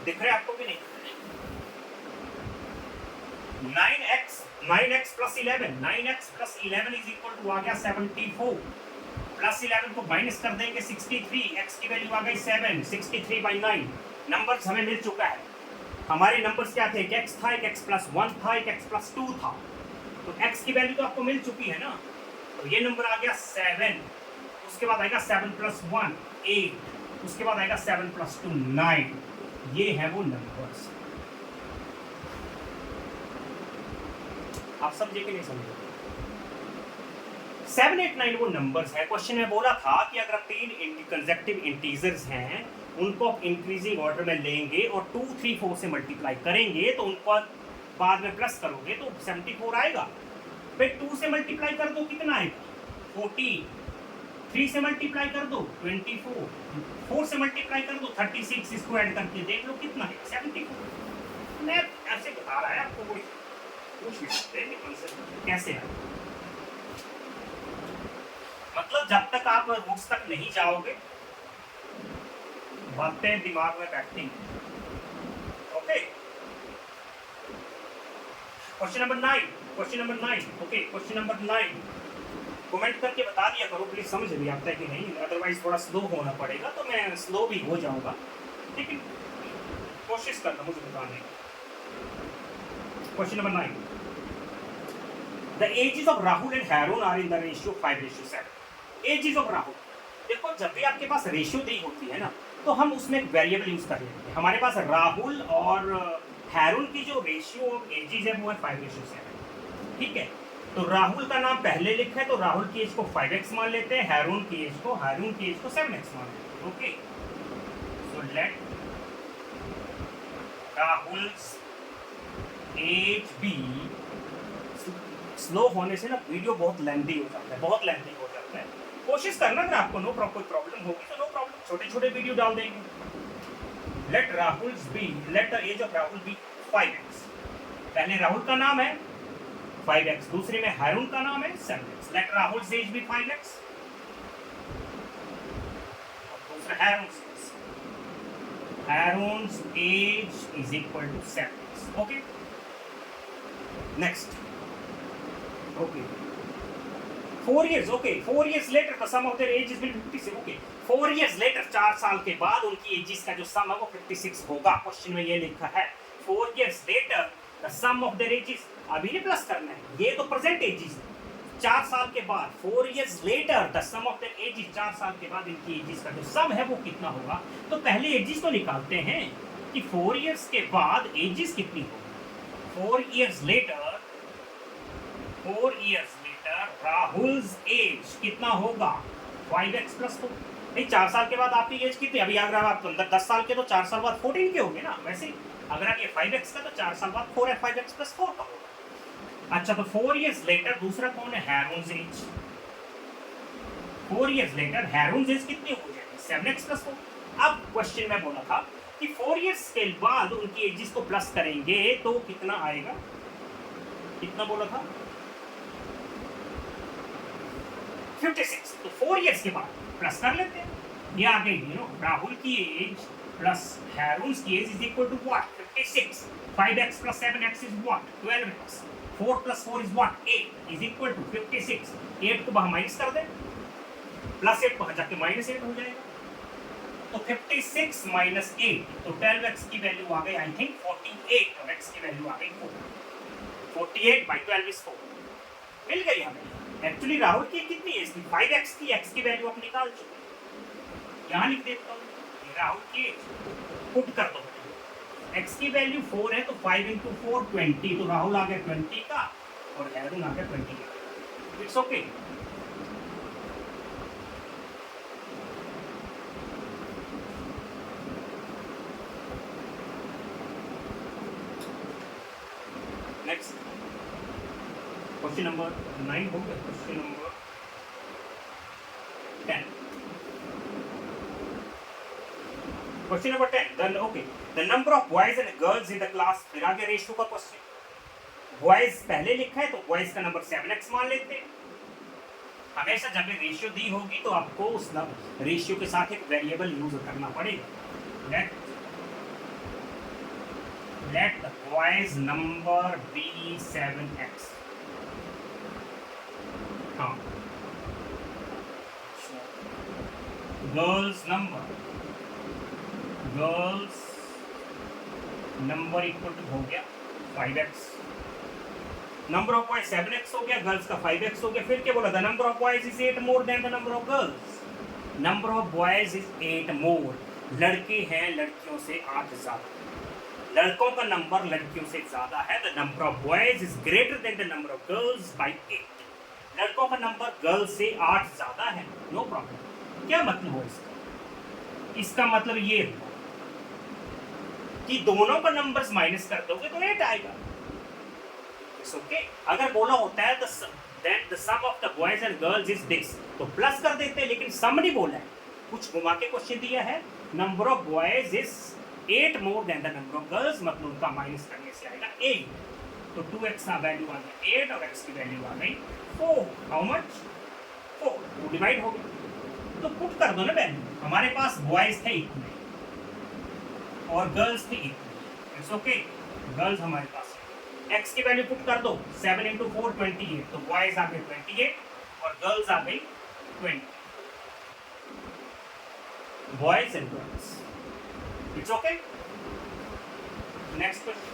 दिख रहे आपको भी नहीं, 9x plus 11, 9x plus 11 is equal to आ गया 74, प्लस 11 को माइनस कर देंगे 63, x की वैल्यू आ गई 7, 63 by 9, नंबर्स हमें मिल चुका है। हमारे नंबर्स क्या थे, एक x था, एक x प्लस 1 था, एक x प्लस 2 था, तो x की वैल्यू तो आपको मिल चुकी है ना, तो ये नंबर आ गया 7, उसके बाद आएगा 7 प्लस 1 8, उसके बाद आएगा 7 प्लस 2 9, ये है वो नंबर्स। आप समझे कि नहीं समझे, 7, 8, 9 वो नंबर्स है। क्वेश्चन में बोला था कि अगर 3 कंसेक्यूटिव इंटीजर्स हैं, उनको आप इंक्रीजिंग ऑर्डर में लेंगे और 2, 3, 4 से मल्टीप्लाई करेंगे, तो उनको बाद में प्लस करोगे तो 74 आएगा। फिर 2 से मल्टीप्लाई कर दो कितना आएगा, 40, 3 से मल्टीप्लाई कर दो 24, 4 से मल्टीप्लाई कर दो 36, इसको ऐड करके देख लो कितना है 74। मैं ऐसे बता रहा है आपको, पूछ नहीं सकते कैसे है, मतलब जब तक आप रूट्स तक नहीं जाओगे बातें दिमाग में बैठती हैं। Okay question number 9, okay question number 9 comment करके बता दिया करो प्लीज, समझ भी आता है कि नहीं, अदरवाइज थोड़ा स्लो होना पड़ेगा, तो मैं स्लो भी हो जाऊंगा, लेकिन कोशिश करना मुझे बताने की। Question number 9, the ages of Rahul and Haroon are in the ratio 5:7। Ages of Rahul, देखो जब भी आपके पास रेशियो दी होती है ना, तो हम उसमें एक वेरिएबल यूज कर लेते हैं। हमारे पास राहुल और हैरून की जो रेशियो ऑफ एजेस है वो है 5:7। ठीक है, तो राहुल का नाम पहले लिखा है तो राहुल की एज को 5x मान लेते हैं, हैरून की एज को 7x मान लेते हैं। Okay, so let Rahul's age be, slow होने से ना वीडियो बहुत लेंथी हो जाता है, बहुत लेंथी हो जाता है। कोशिश करना, अगर आपको कोई प्रॉब्लम होगी तो नो प्रॉब्लम, छोटे छोटे वीडियो डाल देंगे। Let the age of Rahul be 5x। पहले राहुल का नाम है 5x, दूसरे में हैरून का नाम है 7x। Late Rahul as B 5x और दूसरा Haroon age is equal to 7x। Okay, next. Okay, 4 years, okay, 4 years later the sum of their ages will 56। okay, 4 years later, 4 साल के बाद उनकी एजेस का जो सम है वो 56 होगा। क्वेश्चन में ये लिखा है 4 years later the sum of their ages, अभी नहीं प्लस करना है, ये तो प्रेजेंट एजेस है। 4 साल के बाद 4 years later the sum of their ages, 4 साल के बाद इनकी एजेस का जो सम है वो कितना होगा। तो पहले एजेस तो निकालते हैं कि 4 years के बाद एजेस कितनी होगी। 4 years later राहुल्स एज कितना होगा 5x प्लस 4। नहीं, 4 साल के बाद आपकी एज कितनी, अभी अगर आप अंदर 10 साल के तो 4 साल बाद 14 के होंगे ना, वैसे अगर आप ये 5x का तो 4 साल बाद 4 है, 5x प्लस 4 का होगा। अच्छा, तो 4 years later दूसरा कौन है, हैरून्स एज। 4 years later हैरून्स एज कितनी हो जाएगी 7x प्लस 4। अब क्वेश्चन में बोला था कि 4 years के बाद उनकी एजेस को प्लस करेंगे तो कितना आएगा, कितना बोला था 56। तो 4 years के बाद प्लस कर लेते हैं, ये आ गई राहुल की एज प्लस हैरून्स की age is equal to what 56। 5x plus 7x is what 12x। 4 plus 4 is what 8 is equal to 56। 8 को बाहर माइनस कर दें, प्लस 8 बाहर जाके माइनस 8 हो जाएगा, तो 56 माइनस 8, तो 12x की वैल्यू आ गई आई थिंक 48 और x की वैल्यू आ गई 4। 48 by 12 is 4 मिल गई हमें। एक्चुअली राहुल की कितनी एज थी 5x की, x की वैल्यू आप निकाल चुके। यहाँ लिख देता हूँ राहुल की एज, पुट कर दो। x की वैल्यू 4 है तो 5 into 4 20, तो राहुल आ गया 20 का और हैरून आ गया 20 का। It's okay. Next question number 9 हो गया। Question number 10। Question number 10, then okay, the number of boys and girls in the class. फिर आगे रेशियो का क्वेश्चन। बॉयज पहले लिखा है तो बॉयज का नंबर 7x मान लेते हैं। हमेशा जब भी रेशियो दी होगी तो आपको उस रेशियो के साथ एक वेरिएबल यूज करना पड़ेगा। Let the boys number be 7x। हाँ, गर्ल्स नंबर इक्वल टू हो गया 5x। Number of boys 7x हो गया, गर्ल्स का 5x हो गया। फिर क्या बोला, the number of boys is 8 more than the number of girls. Number of boys is 8 मोर, लड़के हैं लड़कियों से 8 ज्यादा। लड़कों का नंबर लड़कियों से ज्यादा है। The number of boys is greater than the number of girls by 8। लड़कों का नंबर गर्ल्स से 8 ज्यादा है, नो प्रॉब्लम। क्या मतलब हो इसका, इसका मतलब ये हुआ कि दोनों का नंबर्स माइनस कर दोगे तो 8 आएगा। It's okay. अगर बोला होता है then the sum of the boys and girls is this, तो प्लस कर देते हैं, लेकिन सम नहीं बोला है, कुछ घुमा के क्वेश्चन दिया है। Number of boys is 8 more than the number of girls, मतलब उनका माइनस करने से आएगा 8। तो 2x का वैल्यू आ गया 8 और x की वैल्यू आ गई 4। हाउ मच 4, तो डिवाइड हो गया। तो पुट कर दो ना वैल्यू। हमारे पास बॉयज थे इतने और गर्ल्स थे इतने। इट्स ओके, गर्ल्स हमारे पास x की वैल्यू पुट कर दो, 7 into 4 28, तो बॉयज आ गए 28 और गर्ल्स आ गई 20। Boys and girls. It's okay. Next question.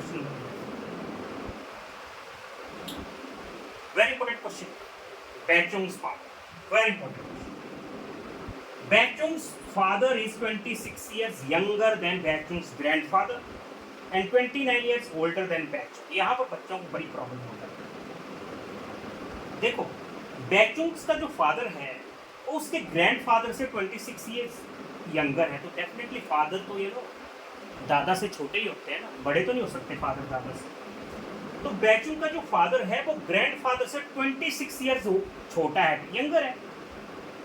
Question, very important question, Bhaichung's father, very important question. Bhaichung's father is 26 years younger than Bhaichung's grandfather and 29 years older than Bhaichung. यहाँ पर बच्चों को बड़ी प्रॉब्लम होता है। देखो, बैचुंग्स का जो फादर है वो उसके ग्रैंडफादर से 26 years यंगर है, तो डेफिनेटली फादर तो ये लो दादा से छोटे ही होते हैं ना, बड़े तो नहीं हो सकते फादर दादा से। तो बैचुंग का जो फादर है वो ग्रैंडफादर से 26 years छोटा है, यंगर है,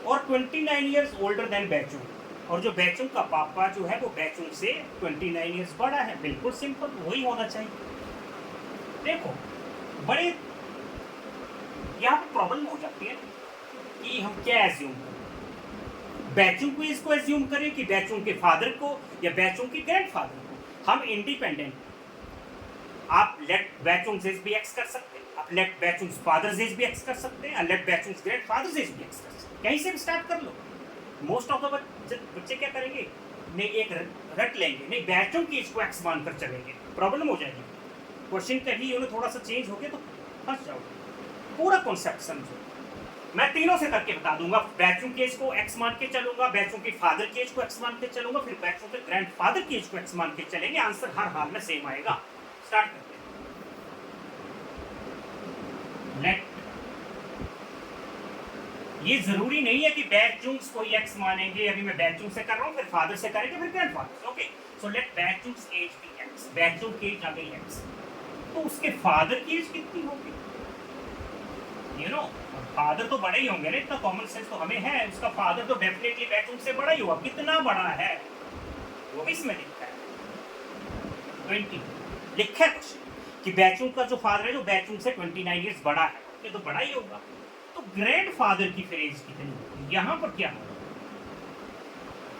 और 29 years ओल्डर देन बैचुंग। और जो बैचुंग का पापा जो है वो बैचुंग से 29 years बड़ा है। बिल्कुल सिंपल, वही होना चाहिए। देखो, बड़े यहाँ पे प्रॉब्लम हो जाती है कि हम क्या एज्यूम करें, बैचुंग को इसको एज्यूम करें कि बैचुंग के फादर को, या बैचुंग के ग्रैंडफादर को। हम इंडिपेंडेंट, आप लेट बैचुंग एज भी एक्स कर सकते हैं, आप लेट बैचुंग फादर एज भी एक्स कर सकते हैं, लेट बैचुंग ग्रैंडफादर एज भी एक्स कर सकते हैं, कहीं से भी स्टार्ट कर लो। मोस्ट ऑफ द बच्चे क्या करेंगे, नहीं एक रट लेंगे, नहीं बैचुंग की एज को एक्स मानकर चलेंगे, प्रॉब्लम हो जाएगी। क्वेश्चन कभी उन्हें थोड़ा सा चेंज हो गया तो फंस जाओगे। पूरा कॉन्सेप्ट समझो, मैं तीनों से करके बता दूंगा। बैचुंग की एज को एक्स मान के चलूंगा, बैचुंग के फादर की एज को एक्स मान के चलूंगा, फिर बैचुंग के ग्रैंडफादर की एज को एक्स मान के चलेंगे। आंसर हर हाल में सेम आएगा। स्टार्ट करते हैं। लेट, ये जरूरी नहीं है कि बैचुंग्स को एक्स मानेंगे। अभी मैं बैचुंग से कर रहा हूं, फिर फादर से करेंगे, फिर grandfather. Okay, so let Bhaichung's age be x. Bhaichung की एज आ गई एक्स, तो उसके फादर की एज कितनी होगी? यू नो, फादर तो बड़े ही होंगे ना, इतना कॉमन सेंस तो हमें है। उसका फादर तो डेफिनेटली बैचुंग से बड़ा ही होगा। कितना बड़ा है वो भी इसमें लिखा है, 20 लिखा है कुछ कि बैचुंग का जो फादर है, जो बैचुंग से 29 years बड़ा है, ये तो बड़ा ही होगा। तो ग्रैंडफादर की फिर एज कितनी होगी? यहाँ पर क्या होगा,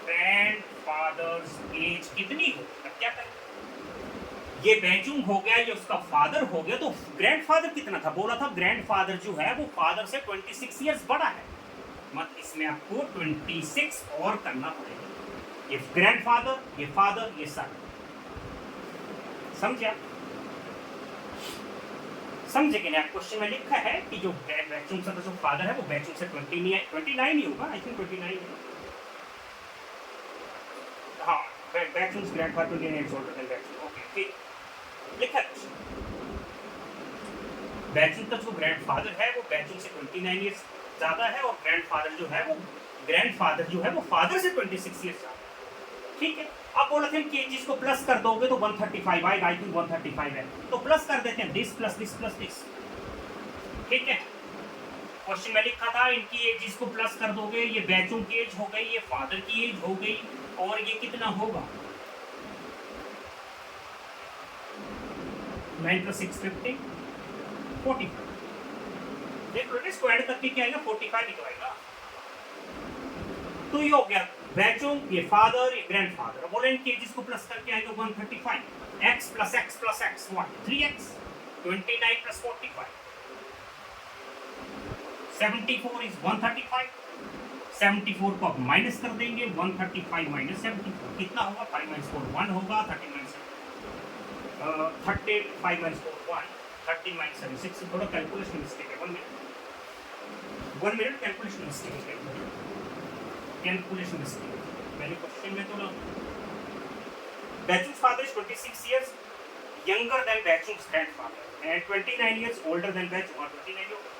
ग्रैंडफादर्स एज कितनी होगी? अब क्या करें, ये बैचुंग हो गया, ये उसका फादर हो गया, तो ग्रैंडफादर कितना था? बोला था ग्रैंडफादर जो है वो फादर से 26 years बड़ा है, मत इसमें आपको 26 और करना पड़ेगा। ये ग्रैंडफादर, ये फादर, ये सन। समझा? समझे कि नहीं? क्वेश्चन में लिखा है कि जो बैचुंग का जो फादर है वो बैचुंग से 29 ही होगा, आई थिंक 29 है। हाँ, Bhaichung's grandfather 29 years older than Bhaichung. Okay, फिर लिखा है बैचुंग का जो ग्रैंडफादर है वो बैचुंग से 29 years ज्यादा है, और ग्रैंडफादर जो है वो फादर से 26 years ज्यादा है। ठीक है, अब बोला था कि जिसको प्लस कर दोगे तो 135 आएगा, आई थिंक 135 है, तो प्लस कर देते हैं, this plus this plus this. ठीक है, क्वेश्चन में लिखा था इनकी एज जिसको प्लस कर दोगे, ये बैचुंग की एज हो गई, ये फादर की एज हो गई, और ये कितना होगा 9 + 6 15 45। देख लो, इसको ऐड करके क्या आएगा, 45 ही तो आएगा। तो ये हो गया बैचुंग, ये फादर, ये ग्रैंडफादर। बोले इनकी एज को प्लस करके आएगा 135। x + x + x what, 3x। 29 + 45 74 is 135। 74 को आप माइनस कर देंगे, 135 - 74 कितना होगा, 5 - 4 1 होगा, 35 - 4 1, 13 - 7 6। थोड़ा कैलकुलेशन मिस्टेक है, 1 मिनट कैलकुलेशन मिस्टेक है, कैलकुलेशन मिस्टेक। मैंने क्वेश्चन में तो Bhaichung's father is 26 years younger than Bhaichung's grandfather and 29 years older than Bhaichung, और 29 होगा।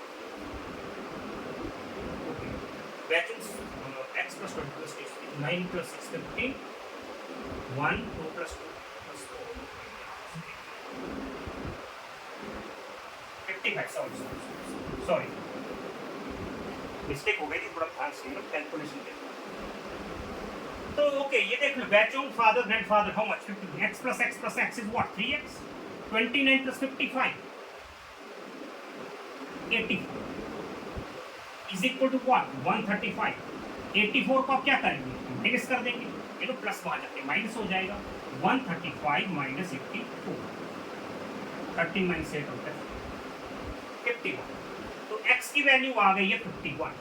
बैचुंग्स x + 20 + 6 9 + 6 15 1 2 + 2 + 4 55। सॉरी मिस्टेक हो गई थी, थोड़ा ध्यान से कैलकुलेशन के। तो ओके, ये देख लो, Bhaichung father grandfather how much, 50। x + x + x is what, 3x। 29 + 55 84 is equal to what, 135। 84 को आप क्या करेंगे, माइनस कर देंगे, ये तो प्लस वहां जाके माइनस हो जाएगा। 135 - 84, 13 - 8 होता है 51। तो x की वैल्यू आ गई है 51।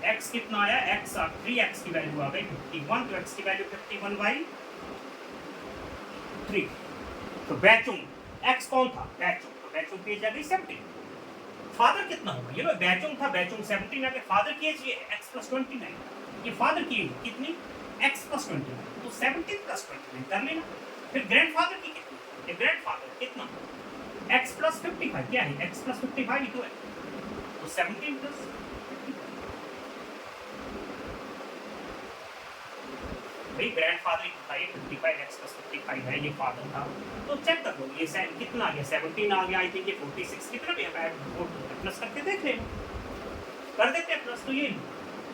x कितना आया, x 3x की वैल्यू आ गई 51, तो x की वैल्यू 51/3। तो बैचुंग एक्स कौन था? बैचुंग। तो बैचुंग की एज आ गई 17। फादर कितना होगा? ये लो बैचुंग था, बैचुंग 17 आ गया। फादर की एज ये x + 29, ये फादर की एज कितनी? x + 29, तो 17 + 29 कर लेना। फिर ग्रैंडफादर की कितनी? ये ग्रैंडफादर कितना? x + 55, क्या है? x + 55 ही तो है, तो 17 + भाई ग्रैंडफादर ही था ये, 55 x + 55 है, ये फादर था। तो चेक कर लो ये कितना आ गया? 17 आ गया। आई थिंक ये 46 कितना भी है, प्लस करके देख लेना, कर देते हैं प्लस।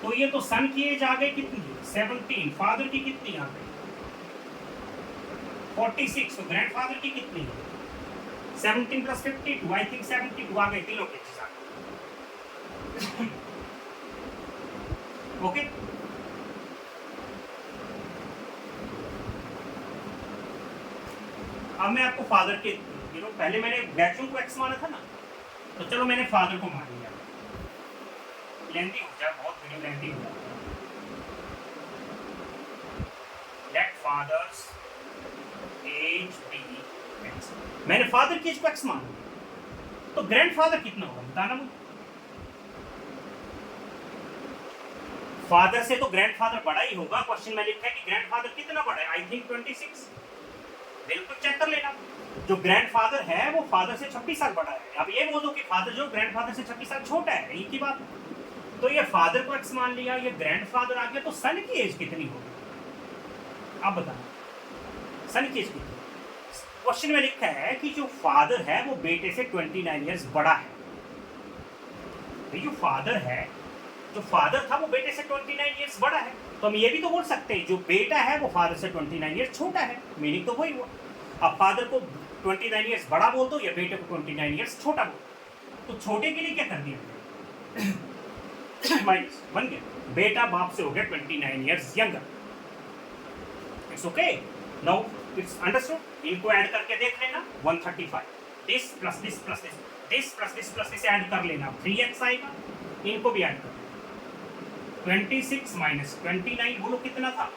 तो ये तो सन की एज आ गई कितनी? 17। फादर की कितनी आ गई? 46। तो ग्रैंडफादर की कितनी है? 17 + 52, आई थिंक 72 आ गई, तीनों के साथ। ओके, अब मैं आपको फादर के पहले मैंने बैचुंग को एक्स माना था ना, तो चलो मैंने फादर को मान लिया। लेंथी हो जाए, बहुत वीडियो लेंथी हो जाता है। Let father's age be x. मैंने फादर की एज को एक्स माना, तो ग्रैंडफादर कितना होगा बताना मुझे। फादर से तो ग्रैंडफादर बड़ा ही होगा। क्वेश्चन में लिखा है कि ग्रैंडफादर कितना बड़ा है? I think 26। बिल्कुल चेक कर लेना। जो ग्रैंडफादर है वो फादर से 26 साल बड़ा है। अब ये बोल दो कि फादर जो ग्रैंडफादर से 26 साल छोटा है, एक ही बात। तो ये फादर को एक्स मान लिया, ये ग्रैंडफादर आ गया, तो सन की एज कितनी होगी? आप बताना सन की एज कितनी? क्वेश्चन में लिखा है कि जो फादर है वो बेटे से 29 इयर्स बड़ा है। जो फादर है, जो फादर था वो बेटे से 29 इयर्स बड़ा है। तो हम ये भी तो बोल सकते हैं जो बेटा है वो फादर से 29 इयर्स छोटा है। मीनिंग तो वही हुआ। अब फादर को 29 इयर्स बड़ा बोल दो या बेटे को 29 इयर्स छोटा बोल, तो छोटे के लिए क्या कर दिया? माइनस बन गया। बेटा बाप से हो गया 29 years younger. It's okay, now it's understood. इनको ऐड करके देख लेना, 135। This plus this plus this, this plus this plus this add कर लेना, 3x आएगा। इनको भी ऐड कर 26 - 29 बोलो कितना था?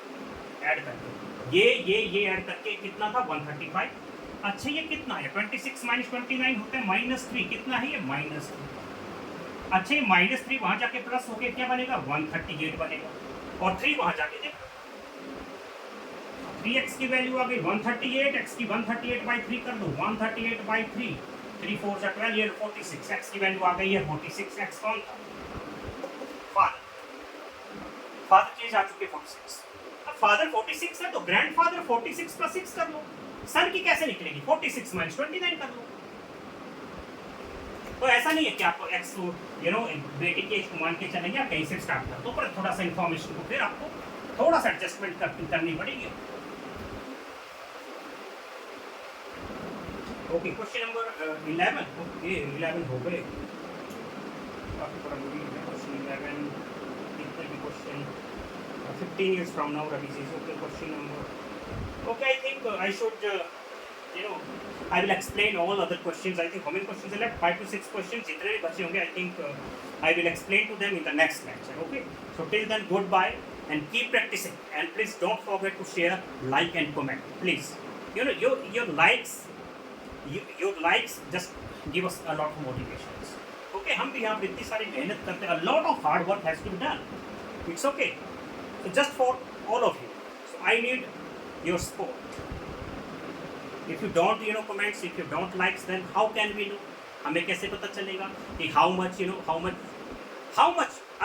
ऐड करके ये ऐड करके कितना था? 135। अच्छा ये कितना है? 26 - 29 होता है -3। कितना है ये? -3। अच्छा ये -3 वहां जाके प्लस होके क्या बनेगा? 138 बनेगा। और 3 वहां जाके देखो, 3x की वैल्यू आ गई 138, x की 138/3 कर दो, 138/3, 3 4 जा 12, ये 46, x की वैल्यू आ गई है 46। x कौन था? फादर। फादर की एज आ चुकी है 46। अब फादर 46 है तो ग्रैंडफादर 46 + 6 कर लो। सन की कैसे निकलेगी? 46 - 29 कर लो। तो ऐसा नहीं है कि आपको एक्स बेटे की एज को मान के चलेंगे, आप कहीं से स्टार्ट कर दो, पर थोड़ा सा इन्फॉर्मेशन को फिर आपको थोड़ा सा एडजस्टमेंट करनी पड़ेगी। Okay, question number 11। ओके 11 हो गए, काफी बड़ा मूवी है। क्वेश्चन 11 इतने भी question 15 years from now Ravi says. Okay, question number, okay, I think I should I will explain all other questions. I think how many questions are left? 5 to 6 questions जितने भी बचे होंगे, I think I will explain to them in the next lecture. Okay, so till then goodbye and keep practicing, and please don't forget to share, like and comment, please. Your likes, your likes just give us a lot of motivations. Okay, हम भी यहाँ पे इतनी सारी मेहनत करते हैं, a lot of hard work has to be done. It's okay. So just for all of you, so I need your support. If you don't comments, if you don't likes, then how can we know? हमें कैसे पता चलेगा कि how much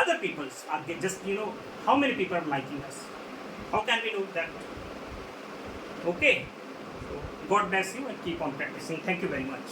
other people are just how many people are liking us? How can we know that? Okay, so God bless you and keep on practicing. Thank you very much.